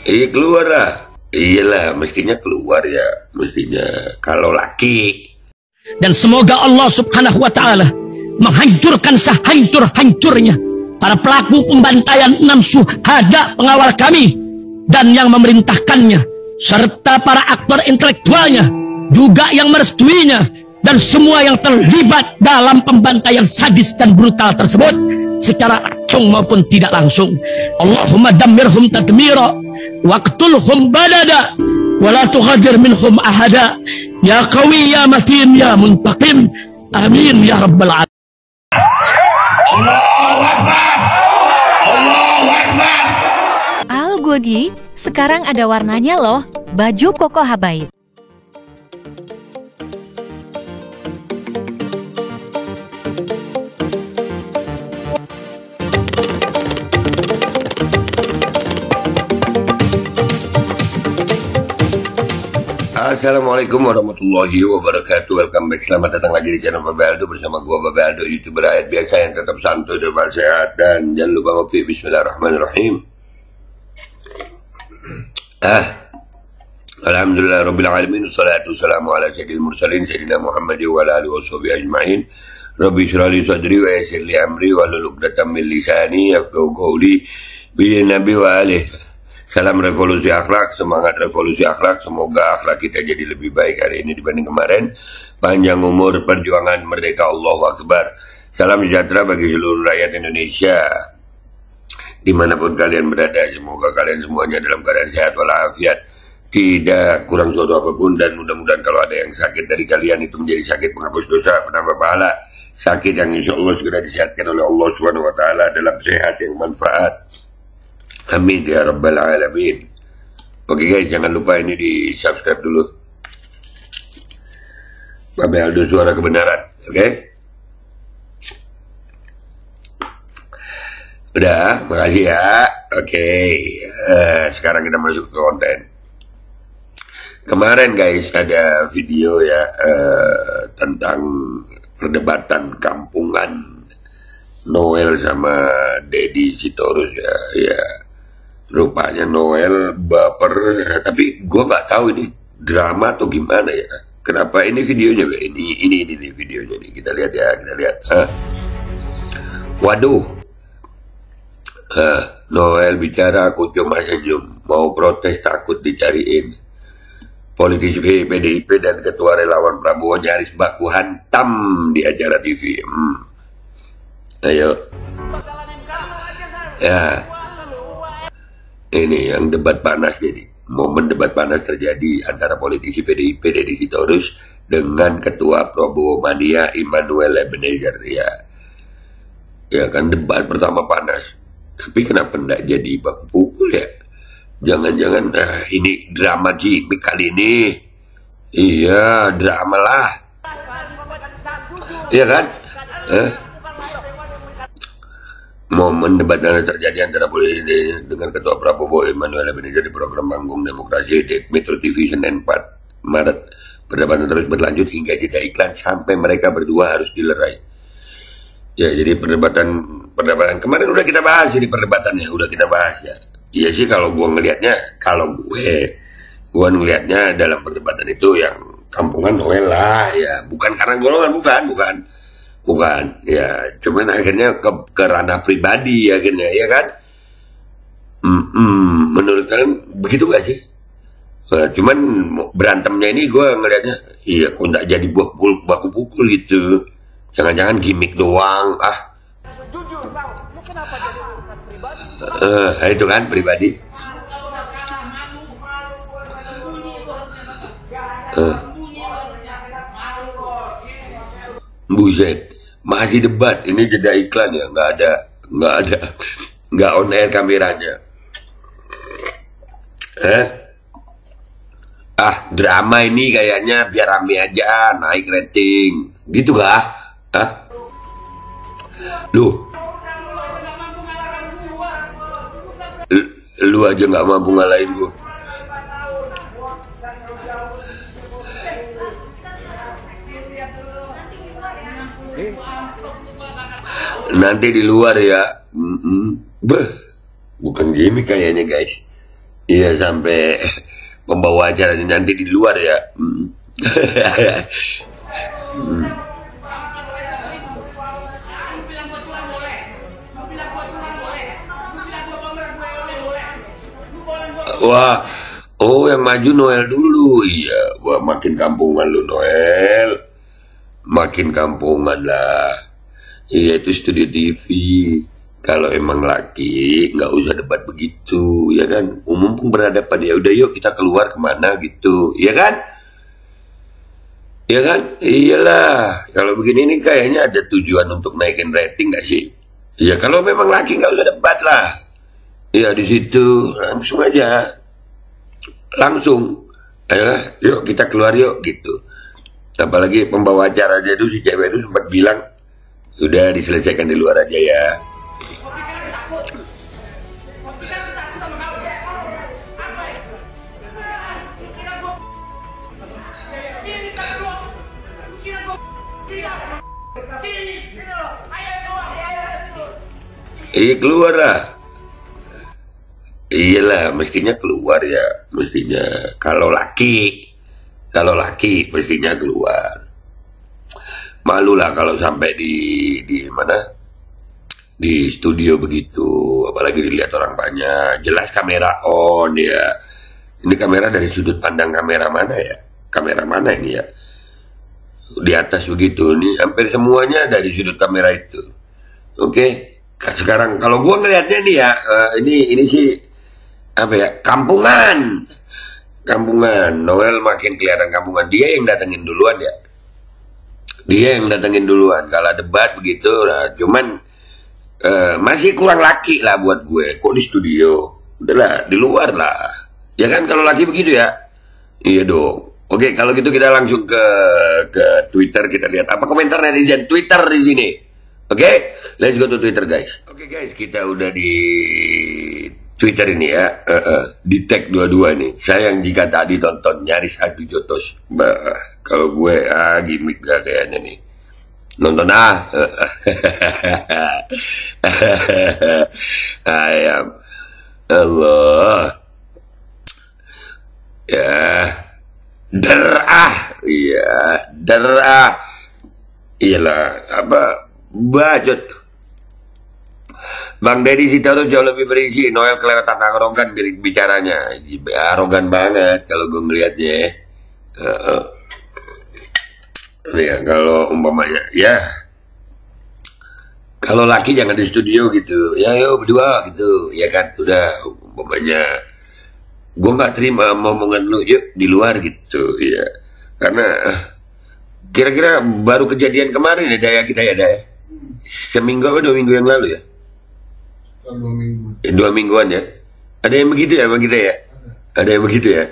Iya keluar lah. Iyalah, mestinya keluar ya, mestinya kalau laki. Dan semoga Allah Subhanahu wa Ta'ala menghancurkan sehancur-hancurnya para pelaku pembantaian 6 syuhada pengawal kami dan yang memerintahkannya, serta para aktor intelektualnya juga yang merestuinya, dan semua yang terlibat dalam pembantaian sadis dan brutal tersebut secara langsung maupun tidak langsung. Allahumma dammirhum tadmira waqtulhum badada wala tughadir minhum ahada ya qawi ya matin ya muntaqim amin ya rabbal alamin. Allahu Akbar. Allahu Akbar. Al Godi, sekarang ada warnanya loh, baju koko habaib. Assalamualaikum warahmatullahi wabarakatuh. Welcome back, selamat datang lagi di channel Babe Aldo bersama gua Babe Aldo, YouTuber rakyat biasa yang tetap santuy dan sehat. Dan jangan lupa ngopi. Bismillahirrahmanirrahim. Alhamdulillah rabbil alamin, wassalatu wassalamu ala sayyidil mursalin sayyidina Muhammad wa ala alihi washabihi ajmain. Rabbi shrah li sadri wa yassir li amri wahlul 'uqdatam min lisani yafqahu qawli. Bi nabi wa alihi. Salam revolusi akhlak, semangat revolusi akhlak. Semoga akhlak kita jadi lebih baik hari ini dibanding kemarin. Panjang umur, perjuangan merdeka, Allahu Akbar. Salam sejahtera bagi seluruh rakyat Indonesia dimanapun kalian berada. Semoga kalian semuanya dalam keadaan sehat walafiat, tidak kurang suatu apapun. Dan mudah-mudahan kalau ada yang sakit dari kalian itu menjadi sakit penghapus dosa, penambah pahala. Sakit yang insya Allah segera disehatkan oleh Allah Subhanahu wa Ta'ala dalam sehat yang manfaat. Amin ya rabbal alamin. Oke guys, jangan lupa ini di subscribe dulu. Babe Aldo, suara kebenaran. Oke? Udah, makasih ya. Oke. Sekarang kita masuk ke konten. Kemarin guys ada video ya tentang perdebatan kampungan Noel sama Deddy Sitorus ya. Rupanya Noel baper, tapi gue nggak tahu ini drama atau gimana ya. Kenapa ini videonya? Ini videonya nih. Kita lihat ya, kita lihat. Waduh. Noel bicara, aku cuma senyum. Mau protes takut dicariin. Politisi PDIP dan ketua relawan Prabowo nyaris baku hantam di acara TV. Ayo. Ya. Ini yang debat panas jadi. Momen debat panas terjadi antara politisi PDIP Deddy Sitorus dengan ketua Prabowo Mania Immanuel Ebenezer ya. Ya kan, debat pertama panas. Tapi kenapa enggak jadi baku pukul ya? Jangan-jangan ini drama gimmick kali ini. Iya, drama lah. Iya kan? Momen debat yang terjadi antara polisi dengan ketua Prabowo Immanuel Ebenezer di program Panggung Demokrasi di Metro TV Senin 4 Maret. Perdebatan terus berlanjut hingga jeda iklan sampai mereka berdua harus dilerai. Ya, jadi perdebatan kemarin udah kita bahas ini, perdebatannya udah kita bahas ya. Iya sih, kalau gue ngelihatnya dalam perdebatan itu yang kampungan Noel lah ya, bukan karena golongan, bukan ya, cuman akhirnya ke ranah pribadi akhirnya ya kan. Menurut kalian begitu gak sih? Cuman berantemnya ini gue ngelihatnya iya kok gak jadi baku pukul gitu, jangan-jangan gimmick doang. Itu kan pribadi. Buset, masih debat, ini jeda iklan ya, nggak on air kameranya. Drama ini kayaknya biar rame aja, naik rating, gitu kah? Lu aja nggak mampu ngalahin gue. Nanti di luar ya. Beh, bukan gimmick kayaknya guys. Iya, sampai pembawa acaranya nanti di luar ya. Wah, oh yang maju Noel dulu. Iya, wah makin kampungan lu Noel. Makin kampungan lah. Iya, itu studio TV. Kalau emang laki, nggak usah debat begitu, ya kan? Umum pun berhadapan, ya udah yuk kita keluar kemana gitu, ya kan? Ya kan? Iyalah. Kalau begini nih kayaknya ada tujuan untuk naikin rating nggak sih? Ya kalau memang laki nggak usah debat lah. Ya di situ langsung aja, langsung. Ayolah, yuk kita keluar yuk gitu. Apalagi pembawa acara aja tuh si cewek itu sempat bilang, udah diselesaikan di luar aja ya. Iya keluar lah. Iyalah, mestinya keluar ya, mestinya kalau laki mestinya keluar. Malu lah kalau sampai di mana, di studio begitu, apalagi dilihat orang banyak. Jelas kamera on ya. Ini kamera dari sudut pandang kamera mana ya? Kamera mana ini ya? Di atas begitu, nih hampir semuanya dari sudut kamera itu. Oke. Sekarang kalau gua ngelihatnya nih ya, ini sih apa ya, kampungan. Noel makin kelihatan kampungan. Dia yang datengin duluan ya. Kalau debat begitu. Nah, cuman masih kurang laki lah buat gue. Kok di studio? Udahlah, di luar lah. Ya kan kalau laki begitu ya. Iya dong. Oke, kalau gitu kita langsung ke Twitter, kita lihat apa komentar netizen Twitter di sini. Oke, let's go to Twitter guys. Oke guys, kita udah di Twitter ini ya, di tag dua-dua nih. Sayang jika tadi tonton nyaris adu jotos. Kalau gue gimmick gak kayaknya nih. Nonton ayam Allah ya, derah iyalah apa bacot. Bang Deddy Sitaru jauh lebih berisi. Noel kelewatan arogan bicaranya. Arogan banget kalau gue ngeliatnya. Ya kalau umpamanya ya, kalau laki jangan di studio gitu. Ya yuk berdua gitu. Ya kan udah umpamanya gue nggak terima omongan lu, yuk di luar gitu ya. Karena kira-kira baru kejadian kemarin ya Daya kita ya Daya. Seminggu atau 2 minggu yang lalu ya. 2 minggu. 2 mingguan ya. Ada yang begitu ya bang kita ya. Ada yang begitu ya.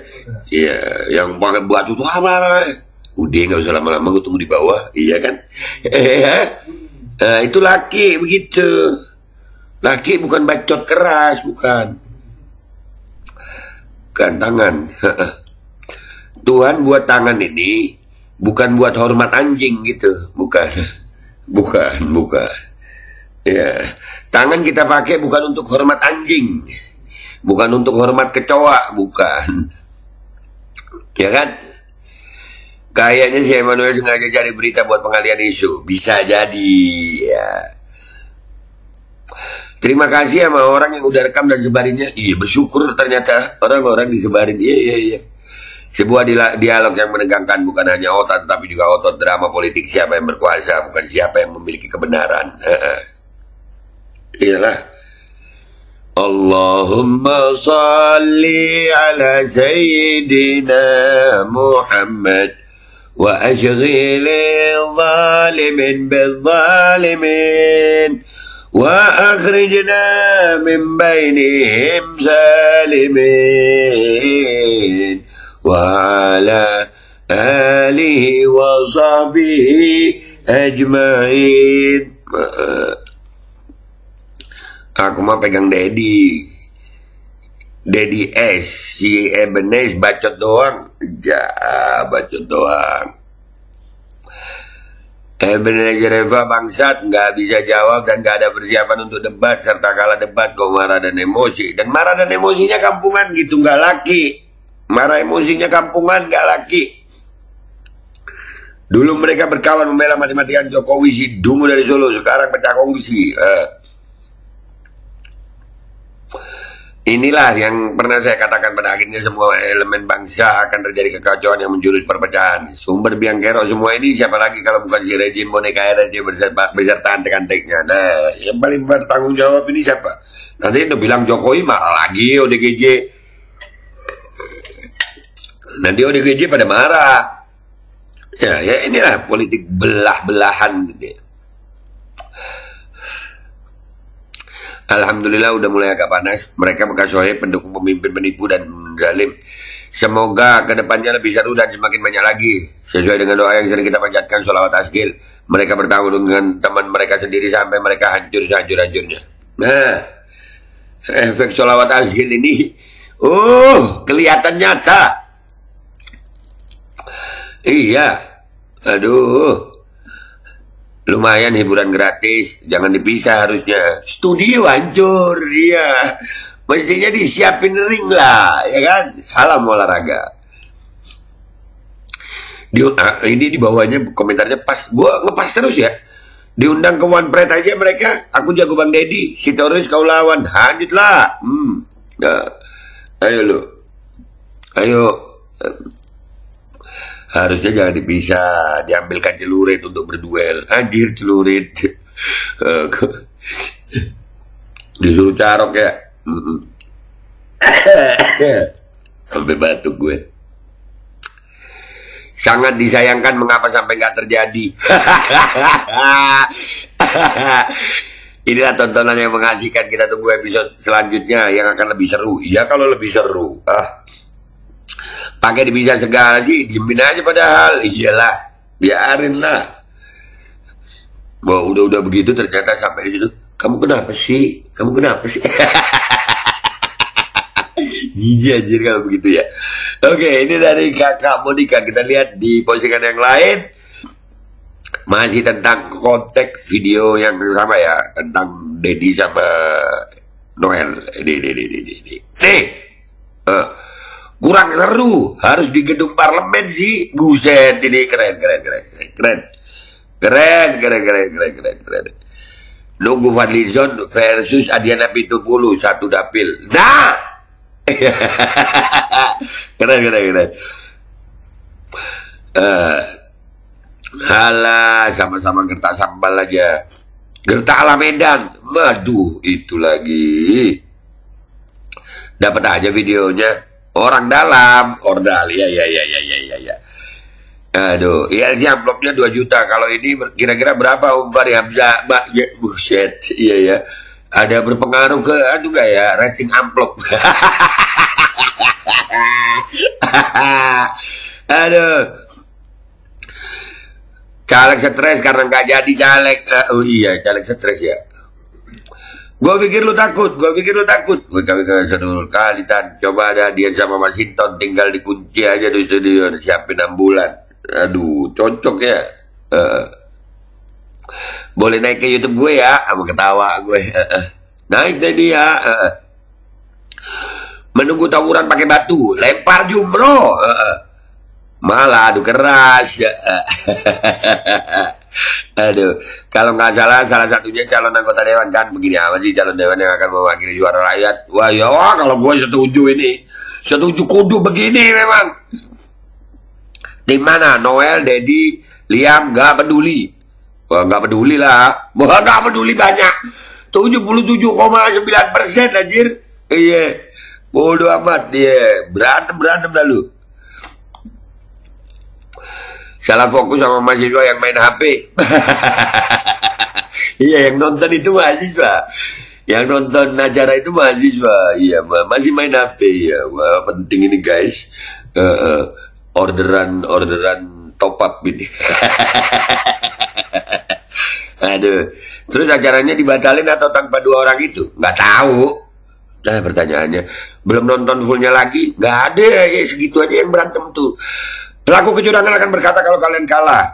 Iya, yang pakai batu tuh apa? Udah nggak usah lama-lama, gue tunggu di bawah, iya kan? Nah, itu laki begitu. Laki bukan bacot keras, bukan. Kan tangan. Tuhan buat tangan ini bukan buat hormat anjing gitu, bukan. Ya, tangan kita pakai bukan untuk hormat anjing, bukan untuk hormat kecoa, bukan. Ya kan? Kayaknya si Emmanuel sengaja cari berita buat pengalian isu. Bisa jadi ya. Terima kasih sama orang yang udah rekam dan sebarinnya. Iya, bersyukur ternyata orang-orang disebarin. Iya. Sebuah dialog yang menegangkan bukan hanya otot, tapi juga otot drama politik siapa yang berkuasa, bukan siapa yang memiliki kebenaran. Iyalah. Allahumma salli ala Sayyidina Muhammad wa ashghil zalimin bil zalimin wa akhrijna min bainihim salimin wa ala alihi wa sahbihi ajma'in. Aku mah pegang Dedi S, si Ebenes bacot doang. Ya, bacot doang. Bener aja Reva bangsat, nggak bisa jawab dan nggak ada persiapan untuk debat serta kalah debat kok marah dan emosi. Dan marah dan emosinya kampungan gitu, nggak laki. Marah emosinya kampungan nggak laki. Dulu mereka berkawan membela mati-matian Jokowi si dungu dari Solo, sekarang pecah kongsi. Inilah yang pernah saya katakan, pada akhirnya semua elemen bangsa akan terjadi kekacauan yang menjurus perpecahan. Sumber biang kerok semua ini siapa lagi kalau bukan si rejim boneka RRC beserta antek-anteknya. Nah, yang paling bertanggung jawab ini siapa? Nanti udah bilang Jokowi marah lagi ODGJ. Nanti ODGJ pada marah. Ya inilah politik belah-belahan gitu. Alhamdulillah udah mulai agak panas. Mereka bekas sohib, pendukung pemimpin penipu dan zalim. Semoga kedepannya lebih seru dan semakin banyak lagi. Sesuai dengan doa yang sering kita panjatkan, sholawat asgil. Mereka bertahun dengan teman mereka sendiri sampai mereka hancur sehancur-hancurnya. Nah, efek sholawat asgil ini, kelihatan nyata. Iya, aduh. Lumayan hiburan gratis, jangan dipisah harusnya. Studio hancur, ya. Mestinya disiapin ring lah, ya kan? Salam olahraga. Ini di bawahnya komentarnya pas, gua ngepas terus ya. Diundang ke One Pride aja mereka, aku jago Bang Deddy, si Torres kau lawan, lanjut lah. Nah, ayo lu, ayo. Harusnya jangan dipisah, diambilkan celurit untuk berduel. Anjir celurit. Disuruh carok ya. Sampai batuk gue. Sangat disayangkan mengapa sampai nggak terjadi. Inilah tontonan yang mengasihkan. Kita tunggu episode selanjutnya yang akan lebih seru. Ya kalau lebih seru. Pakai dipisah segala sih, diemin aja padahal. Iyalah, biarin lah. Wah, udah begitu ternyata sampai di situ. Kamu kenapa sih? Kamu kenapa sih? Jijik anjir kalau begitu ya. Oke, ini dari kakak Monika. Kita lihat di postingan yang lain. Masih tentang konteks video yang sama ya. Tentang Deddy sama Noel. Nih. Kurang seru, harus di gedung parlemen sih. Buset, ini keren. Nunggu Fadlizon versus Adiana Pitupulu, satu dapil. Nah, keren. Halah, sama-sama gertak sambal aja. Gertak ala Medan, waduh, itu lagi. Dapat aja videonya. Orang dalam, ordal, ya. Aduh, ILC amplopnya 2 juta. Kalau ini kira-kira berapa Umbar ya? Buset, iya ya. Ada berpengaruh ke, gak ya, rating amplop. Aduh. Caleg stres karena nggak jadi caleg. Oh iya, caleg stres ya. Gue pikir lu takut. Gue sedul kali Tan. Coba ada dia sama Mas Hinton, tinggal dikunci aja di studio, siapin 6 bulan. Aduh, cocok ya. Boleh naik ke YouTube gue ya, sama ketawa gue. Naik deh dia. Menunggu tawuran pakai batu, lempar jumroh. Malah adu keras. Aduh, kalau nggak salah satunya calon anggota dewan kan. Begini amat sih calon dewan yang akan mewakili suara rakyat. Wah ya, kalau gue setuju ini, setuju kudu begini memang. Tim mana? Noel, Deddy, Liam, nggak peduli. Wah nggak peduli lah. Wah nggak peduli banyak. 77,9% anjir. Iya, bodoh amat dia. Berantem lalu. Salah fokus sama mahasiswa yang main HP. Iya, yang nonton itu mahasiswa. Yang nonton acara itu mahasiswa. Iya, masih main HP ya. Wah, penting ini guys. Orderan top up ini. Aduh. Terus acaranya dibatalin atau tanpa 2 orang itu? Nggak tahu. Nah, pertanyaannya. Belum nonton fullnya lagi? Nggak ada ya, segitu aja yang berantem tuh. Pelaku kecurangan akan berkata kalau kalian kalah.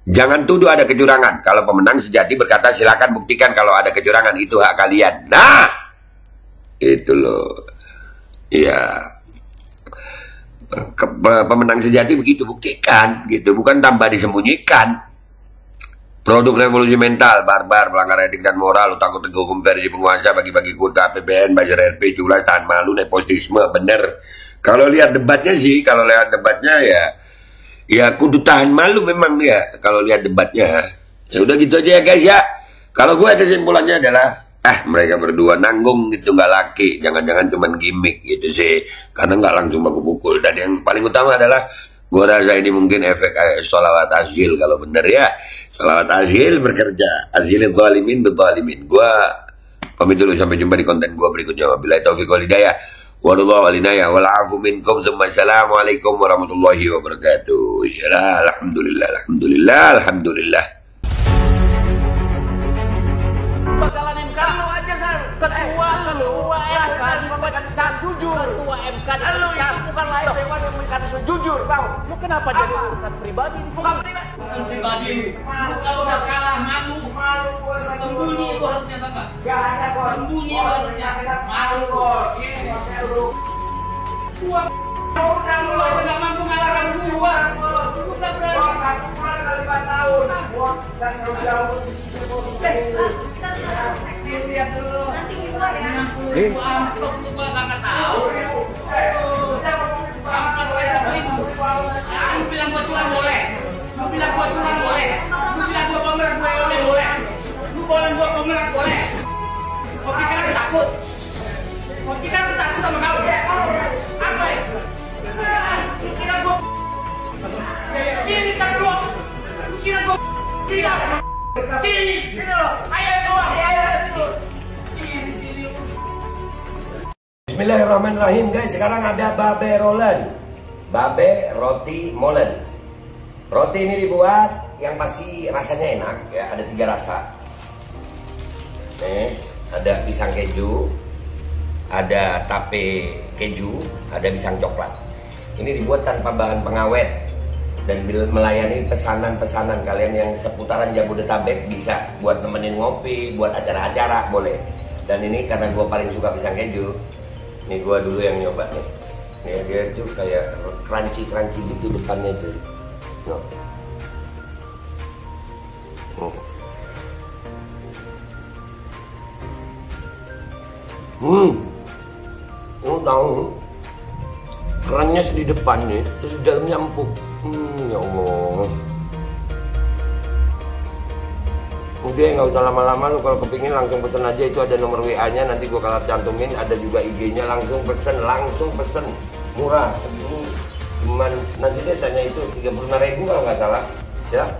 Jangan tuduh ada kecurangan. Kalau pemenang sejati berkata silakan buktikan kalau ada kecurangan, itu hak kalian. Nah, itu loh. Ya, pemenang sejati begitu, buktikan gitu, bukan tambah disembunyikan. Produk revolusi mental, barbar, pelanggar etik dan moral, lu takut hukum versi penguasa, bagi-bagi kuota APBN, buzzer RP, culas, tahan malu, nepotisme, bener. Kalau lihat debatnya sih, ya kudu tahan malu memang ya kalau lihat debatnya. Ya udah gitu aja ya guys ya. Kalau gue kesimpulannya adalah mereka berdua nanggung gitu, nggak laki, jangan-jangan cuman gimmick gitu sih, karena nggak langsung baku pukul. Dan yang paling utama adalah gue rasa ini mungkin efek sholawat azhil kalau bener ya. Sholawat azhil bekerja, azhil zalimin bezalimin. Gue pamit dulu, sampai jumpa di konten gue berikutnya. Wabillahi taufiq wal hidayah. Wassalamualaikum warahmatullahi wabarakatuh. Ya, alhamdulillah. Bakalan MK lu aja kan ketua MK dipecat jujur. Ketua MK lu itu bukan lain dewan yang memberikan jujur, tahu? Lu kenapa jadi urusan pribadi di sini? Bukan pribadi. Kalau udah kalah malu sembunyi itu harusnya apa? Enggak ada kok. Sembunyi harusnya malu kok. Gua orang lu enggak mampu ngalahkan gua. Bukan berani. Gua 5 tahun. Gua dan jauh. Lihat dulu. Nanti di luar ya. Amplop lu nggak tahu. Amplop lu bilang gua curang boleh. Lu bilang gua curang boleh. Lu bilang gua pemeran boleh. Lu bilang gua pemeran boleh. Kau pikir aku takut? Kau pikir aku takut sama kau? Apa ya? Kira gua sini tak dulu. Kira gua tidak. Sini, sini loh. Ayo keluar. Bismillahirrahmanirrahim guys. Sekarang ada babe rolen, babe roti molen. Roti ini dibuat yang pasti rasanya enak ya. Ada 3 rasa. Nih, ada pisang keju, ada tape keju, ada pisang coklat. Ini dibuat tanpa bahan pengawet dan melayani pesanan-pesanan kalian yang seputaran Jabodetabek. Bisa buat nemenin ngopi, buat acara-acara boleh. Dan ini karena gue paling suka pisang keju, ini gue dulu yang nyoba nih. Nih dia tuh kayak crunchy gitu depannya tuh. No. Tahu kerennya di depan nih, terus di dalamnya empuk. Ya Allah. Udah nggak usah lama-lama, lu kalau kepingin langsung pesen aja, itu ada nomor WA-nya, nanti gua kalau cantumin, ada juga IG-nya, langsung pesen, murah. Cuman nanti dia tanya itu 35.000 kalau nggak salah, ya.